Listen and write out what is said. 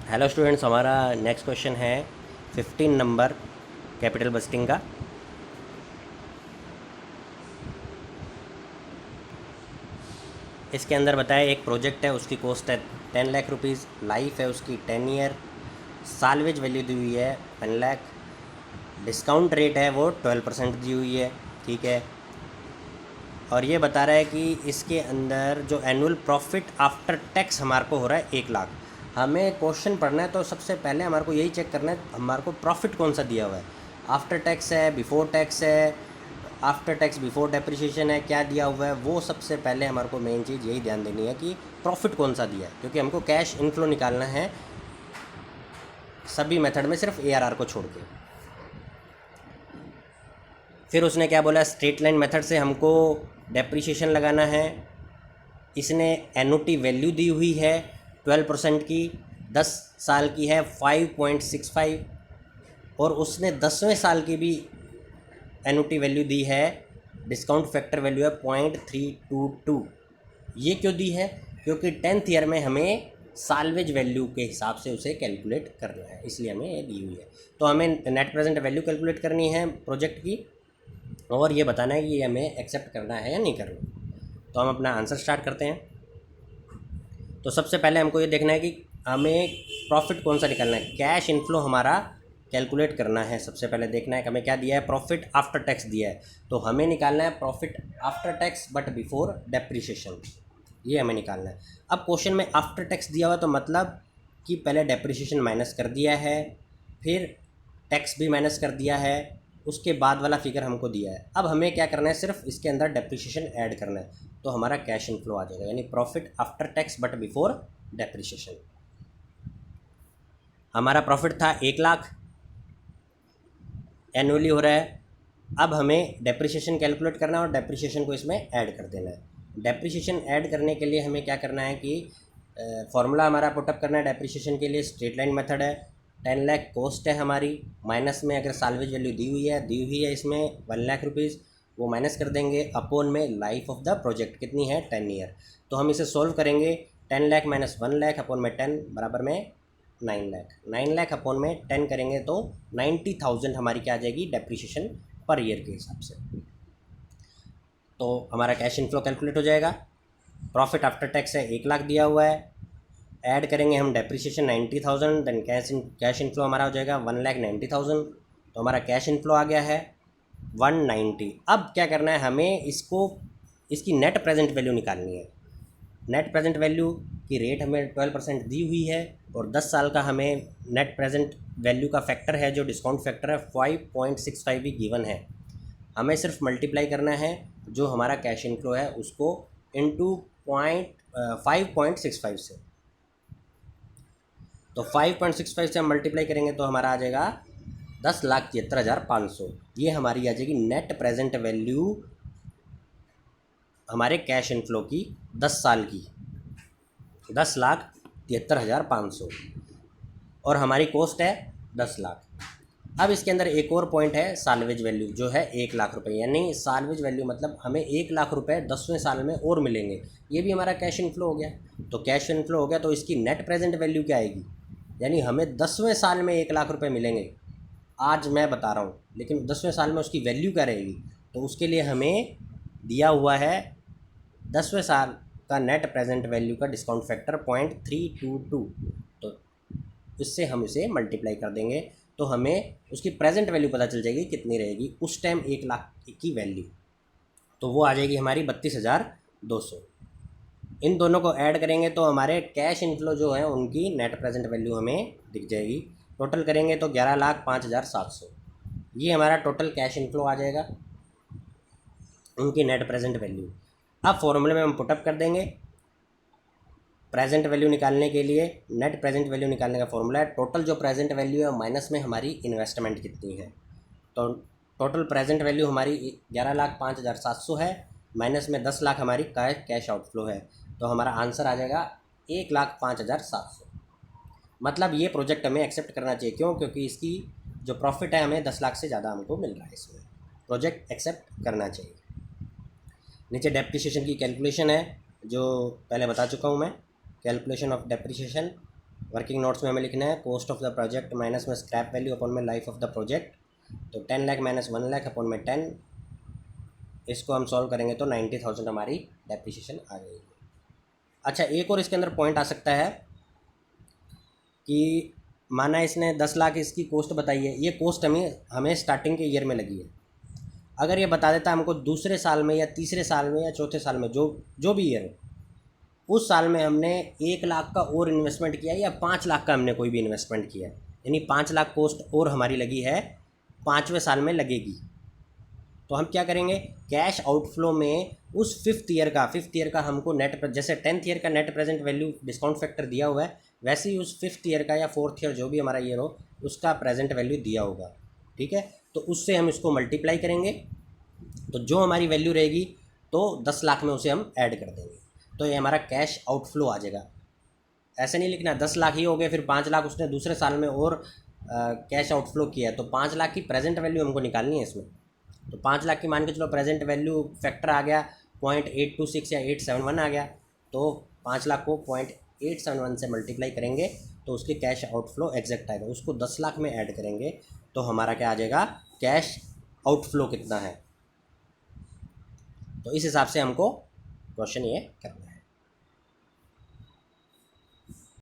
Hello students, हमारा next question है 15 number capital budgeting का। इसके अंदर बताया एक प्रोजेक्ट है, उसकी कॉस्ट है 10 लाख रुपीज़, लाइफ है उसकी 10 ईयर, सालवेज वैल्यू दी हुई है 10 लाख, डिस्काउंट रेट है वो 12% दी हुई है। ठीक है, और ये बता रहा है कि इसके अंदर जो एनुअल प्रॉफिट आफ्टर टैक्स हमारे को हो रहा है 1 लाख। हमें क्वेश्चन पढ़ना है तो सबसे पहले हमारे को यही चेक करना है हमारे को प्रॉफिट कौन सा दिया हुआ है, आफ्टर टैक्स है, बिफोर टैक्स है, आफ्टर टैक्स बिफोर डेप्रिसिएशन है, क्या दिया हुआ है। वो सबसे पहले हमारे को मेन चीज़ यही ध्यान देनी है कि प्रॉफिट कौन सा दिया है, क्योंकि हमको कैश इनफ्लो निकालना है सभी मेथड में सिर्फ ARR को छोड़ के। फिर उसने क्या बोला, स्ट्रेट लाइन मेथड से हमको डेप्रिसिएशन लगाना है। इसने एनुटी वैल्यू दी हुई है 12% की, 10 साल की है 5.65, और उसने 10वें साल की भी एनुटी वैल्यू दी है, डिस्काउंट फैक्टर वैल्यू है 0.322। ये क्यों दी है? क्योंकि 10th ईयर में हमें सालवेज वैल्यू के हिसाब से उसे कैलकुलेट करना है, इसलिए हमें ये दी हुई है। तो हमें नेट प्रेजेंट वैल्यू कैलकुलेट करनी है प्रोजेक्ट की, और ये बताना है कि ये हमें एक्सेप्ट करना है या नहीं करना। तो हम अपना आंसर स्टार्ट करते हैं। तो सबसे पहले हमको ये देखना है कि हमें प्रॉफिट कौन सा निकालना है। कैश इनफ्लो हमारा कैलकुलेट करना है। सबसे पहले देखना है कि हमें क्या दिया है, प्रॉफिट आफ्टर टैक्स दिया है, तो हमें निकालना है profit after tax but before depreciation, ये हमें निकालना है। अब क्वेश्चन में आफ्टर टैक्स दिया हुआ तो मतलब कि पहले डेप्रिसिएशन माइनस कर दिया है, फिर टैक्स भी माइनस कर दिया है, उसके बाद वाला फिगर हमको दिया है। अब हमें क्या करना है, सिर्फ इसके अंदर डेप्रिसिएशन ऐड करना है, तो हमारा कैश इनफ्लो आ जाएगा, यानी profit after tax but before depreciation. हमारा प्रॉफिट था 1 लाख, एनुअली हो रहा है। अब हमें डेप्रिसिएशन कैलकुलेट करना है और डेप्रिसिएशन को इसमें ऐड कर देना है। डेप्रिसिएशन ऐड करने के लिए हमें क्या करना है कि फॉर्मूला हमारा पुटअप करना है डेप्रिसिएशन के लिए। स्ट्रेट लाइन मेथड है, 10 लाख कॉस्ट है हमारी, माइनस में अगर सालवेज वैल्यू दी हुई है इसमें 1 लाख रुपीज़, वो माइनस कर देंगे, अपोन में लाइफ ऑफ द प्रोजेक्ट कितनी है 10 ईयर। तो हम इसे सॉल्व करेंगे, 10 लाख माइनस 1 लाख अपोन में 10 बराबर में 9 लाख, 9 लाख अपोन में 10 करेंगे तो 90,000 हमारी क्या आ जाएगी डेप्रिसिएशन पर ईयर के हिसाब से। तो हमारा कैश इनफ्लो कैलकुलेट हो जाएगा। प्रॉफिट आफ्टर टैक्स है 1 लाख दिया हुआ है, ऐड करेंगे हम डेप्रिसिएशन 90,000, देन कैश इनफ्लो हमारा हो जाएगा 1,90,000। तो हमारा कैश इनफ्लो आ गया है 190। अब क्या करना है, हमें इसकी नेट प्रेजेंट वैल्यू निकालनी है। नेट प्रेजेंट वैल्यू की रेट हमें 12% दी हुई है, और 10 साल का हमें नेट प्रेजेंट वैल्यू का फैक्टर है जो डिस्काउंट फैक्टर है 5.65 भी गिवन है। हमें सिर्फ मल्टीप्लाई करना है जो हमारा कैश इनफ्लो है उसको इनटू 5.65 से। तो 5.65 से हम मल्टीप्लाई करेंगे तो हमारा आ जाएगा 10,73,500। ये हमारी आ जाएगी नेट प्रेजेंट वैल्यू हमारे कैश इनफ्लो की 10 साल की, 10,73,500, और हमारी कॉस्ट है 10 लाख। अब इसके अंदर एक और पॉइंट है, सालवेज वैल्यू जो है 1 लाख रुपए, यानी सालवेज वैल्यू मतलब हमें 1 लाख रुपए 10वें साल में और मिलेंगे। ये भी हमारा कैश इनफ्लो हो गया। तो कैश इनफ्लो हो गया तो इसकी नेट प्रेजेंट वैल्यू क्या आएगी, यानी हमें 10वें साल में 1 लाख रुपए मिलेंगे, आज मैं बता रहा हूँ, लेकिन 10वें साल में उसकी वैल्यू क्या रहेगी। तो उसके लिए हमें दिया हुआ है 10वें साल का नेट प्रेजेंट वैल्यू का डिस्काउंट फैक्टर 0.322। तो इससे हम इसे मल्टीप्लाई कर देंगे तो हमें उसकी प्रेजेंट वैल्यू पता चल जाएगी कितनी रहेगी उस टाइम 1 लाख की वैल्यू। तो वो आ जाएगी हमारी 32,200। इन दोनों को ऐड करेंगे तो हमारे कैश इनफ्लो जो है उनकी नेट प्रेजेंट वैल्यू हमें दिख जाएगी। टोटल करेंगे तो 11,05,700, ये हमारा टोटल कैश इनफ्लो आ जाएगा, उनकी नेट प्रेजेंट वैल्यू। अब फॉर्मूले में हम पुटअप कर देंगे प्रेजेंट वैल्यू निकालने के लिए। नेट प्रेजेंट वैल्यू निकालने का फॉर्मूला है टोटल जो प्रेजेंट वैल्यू है माइनस में हमारी इन्वेस्टमेंट कितनी है। तो टोटल प्रेजेंट वैल्यू हमारी 11,05,700 है, माइनस में 10 लाख हमारी कैश आउटफ्लो है, तो हमारा आंसर आ जाएगा 1,05,700। मतलब ये प्रोजेक्ट हमें एक्सेप्ट करना चाहिए। क्यों? क्योंकि इसकी जो प्रॉफिट है हमें 10 लाख से ज़्यादा हमको मिल रहा है, इसमें प्रोजेक्ट एक्सेप्ट करना चाहिए। नीचे डेप्रिसिएशन की कैलकुलेशन है जो पहले बता चुका हूँ मैं, calculation of depreciation working notes में हमें लिखना है cost of the project minus में स्क्रैप वैल्यू अपॉन में लाइफ ऑफ द प्रोजेक्ट। तो 10 लाख माइनस 1 लाख अपॉन में 10, इसको हम सॉल्व करेंगे तो 90,000 हमारी डेप्रिसिएशन आ जाएगी। अच्छा, एक और इसके अंदर पॉइंट आ सकता है कि माना इसने 10 लाख इसकी कॉस्ट बताई है, ये कॉस्ट हमें स्टार्टिंग के ईयर में लगी है। अगर ये बता देता हमको दूसरे साल में या तीसरे साल में या चौथे साल में, जो भी ईयर हो, उस साल में हमने 1 लाख का और इन्वेस्टमेंट किया या 5 लाख का हमने कोई भी इन्वेस्टमेंट किया, यानी 5 लाख कॉस्ट और हमारी लगी है, 5वें साल में लगेगी, तो हम क्या करेंगे, कैश आउटफ्लो में उस फिफ्थ ईयर का हमको नेट, जैसे 10th ईयर का net present value discount factor दिया हुआ है, वैसे ही उस 5th ईयर का या 4th ईयर जो भी हमारा ईयर हो उसका प्रेजेंट वैल्यू दिया होगा। ठीक है, तो उससे हम इसको मल्टीप्लाई करेंगे, तो जो हमारी वैल्यू रहेगी तो 10 लाख में उसे हम ऐड कर देंगे, तो ये हमारा कैश आउटफ्लो आ जाएगा। ऐसे नहीं लिखना 10 लाख ही हो गए फिर 5 लाख उसने दूसरे साल में और कैश आउटफ्लो किया, तो 5 लाख की प्रेजेंट वैल्यू हमको निकालनी है इसमें। तो 5 लाख की मान के चलो प्रेजेंट वैल्यू फैक्टर आ गया 0.826 या 871 आ गया, तो 5 लाख को 0.871 से मल्टीप्लाई करेंगे तो उसके कैश आउटफ्लो एग्जैक्ट आएगा, उसको 10 लाख में ऐड करेंगे तो हमारा क्या आ जाएगा, कैश आउटफ्लो कितना है। तो इस हिसाब से हमको क्वेश्चन ये करना है।